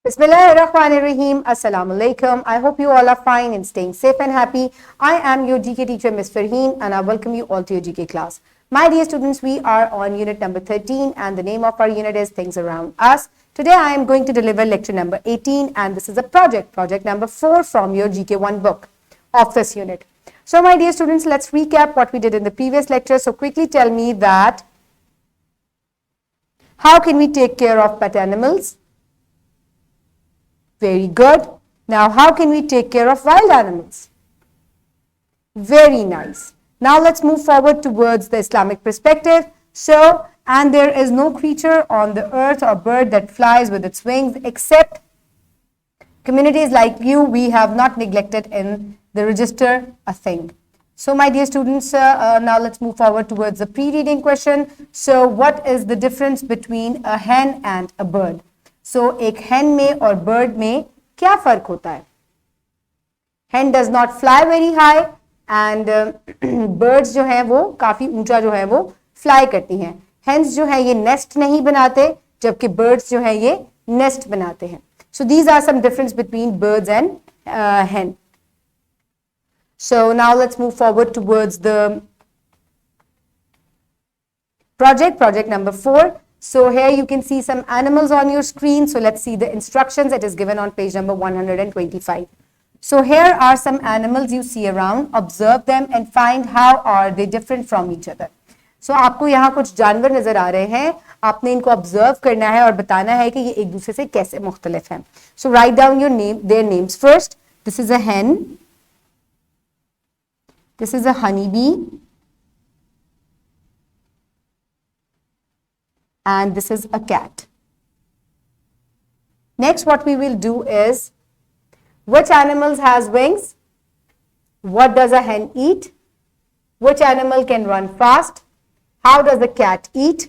Bismillahirrahmanirrahim. Assalamu alaikum. I hope you all are fine and staying safe and happy. I am your GK teacher, Ms. Farheen, and I welcome you all to your GK class. My dear students, we are on unit number 13, and the name of our unit is Things Around Us. Today, I am going to deliver lecture number 18, and this is a project number 4 from your GK1 book of this unit. So, my dear students, let's recap what we did in the previous lecture. So, quickly tell me that how can we take care of pet animals? Very good. Now, how can we take care of wild animals? Very nice. Now, let's move forward towards the Islamic perspective. So, and there is no creature on the earth or bird that flies with its wings except communities like you, we have not neglected in the register a thing. So, my dear students, now let's move forward towards the pre-reading question. So, what is the difference between a hen and a bird? So, एक hen में और bird में क्या फर्क होता है? Hen does not fly very high and birds जो हैं वो काफी ऊंचा जो है वो fly करती हैं. Hens जो है ये nest नहीं बनाते जबकि birds जो है ये nest बनाते हैं. So, these are some difference between birds and hen. So, now let's move forward towards the project number 4. So, here you can see some animals on your screen. So, let's see the instructions. It is given on page number 125. So, here are some animals you see around. Observe them and find how are they different from each other. So, आपको यहाँ कुछ जानवर नजर आ रहे हैं. आपने इनको observe करना है और बताना है कि ये एक दूसरे से कैसे मुख्तलिफ हैं. So, write down their names first. This is a hen. This is a honeybee. And this is a cat. Next, what we will do is, which animals has wings? What does a hen eat? Which animal can run fast? How does the cat eat?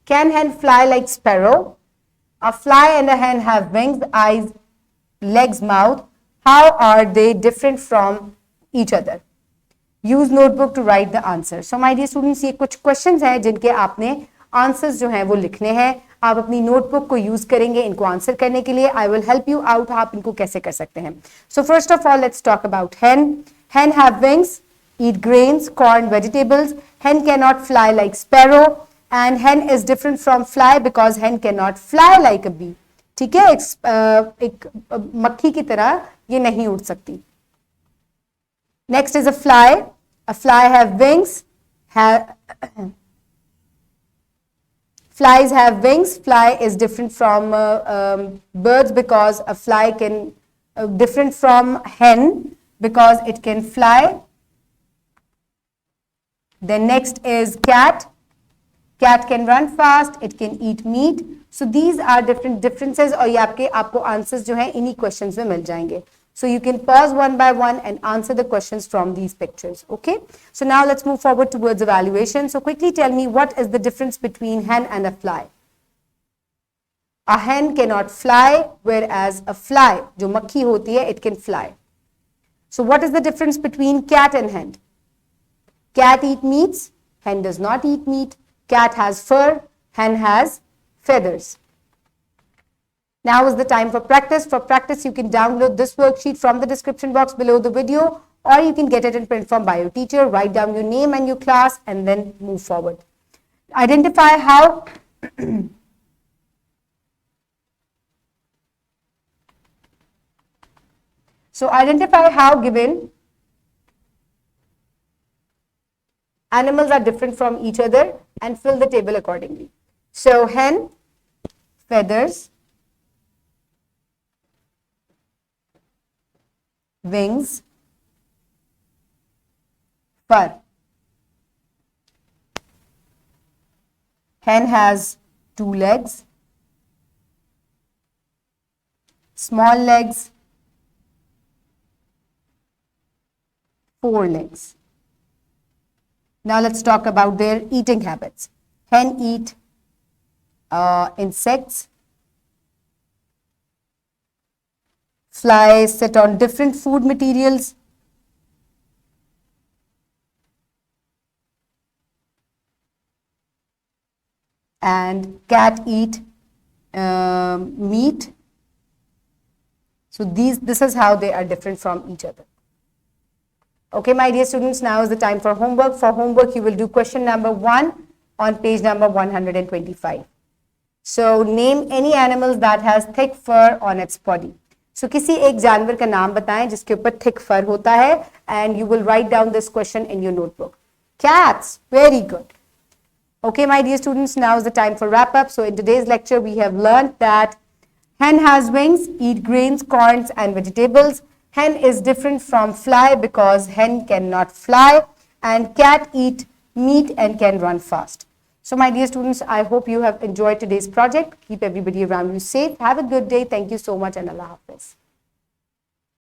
Can hen fly like sparrow? A fly and a hen have wings, eyes, legs, mouth. How are they different from each other? Use notebook to write the answer. So, my dear students, ये कुछ questions हैं जिनके आपने answers जो हैं वो लिखने हैं. आप अपनी नोटबुक को यूज करेंगे इनको आंसर करने के लिए. I will help you out आप इनको कैसे कर सकते हैं. So first of all let's talk about hen. Hen have wings, eat grains, corn, vegetables. Hen cannot fly like sparrow and hen is different from fly because hen cannot fly like a bee. ठीक है, एक मक्खी की तरह ये नहीं उड़ सकती. Next is a fly. A fly have wings. Flies have wings. Fly is different from birds because a fly can different from hen because it can fly. Then next is cat. Cat can run fast. It can eat meat. So these are different differences और ये आपको answers जो हैं इन्हीं questions में मिल जाएंगे. So you can pause one by one and answer the questions from these pictures. Okay. So now let's move forward towards evaluation. So quickly tell me what is the difference between hen and a fly. A hen cannot fly whereas a fly जो मक्खी होती है it can fly. So what is the difference between cat and hen? Cat eat meats. Hen does not eat meat. Cat has fur. Hen has feathers. Now is the time for practice. For practice, you can download this worksheet from the description box below the video or you can get it in print form by your teacher. Write down your name and your class and then move forward. Identify how So identify how given animals are different from each other and fill the table accordingly. So hen, feathers, wings, fur. Hen has 2 legs, small legs, 4 legs. Now let's talk about their eating habits. Hen eat insects. Flies sit on different food materials. And cat eat meat So this is how they are different from each other. Okay, my dear students, now is the time for homework. For homework, you will do question number 1 on page number 125. So name any animals that has thick fur on its body. So किसी एक जानवर का नाम बताएं जिसके ऊपर thick fur होता है, and you will write down this question in your notebook. Cats, very good. Okay, my dear students, now is the time for wrap up. So in today's lecture, we have learned that hen has wings, eat grains, corns and vegetables. Hen is different from fly because hen cannot fly, and cat eat meat and can run fast. So my dear students, I hope you have enjoyed today's project. Keep everybody around you safe. Have a good day. Thank you so much and Allah Hafiz.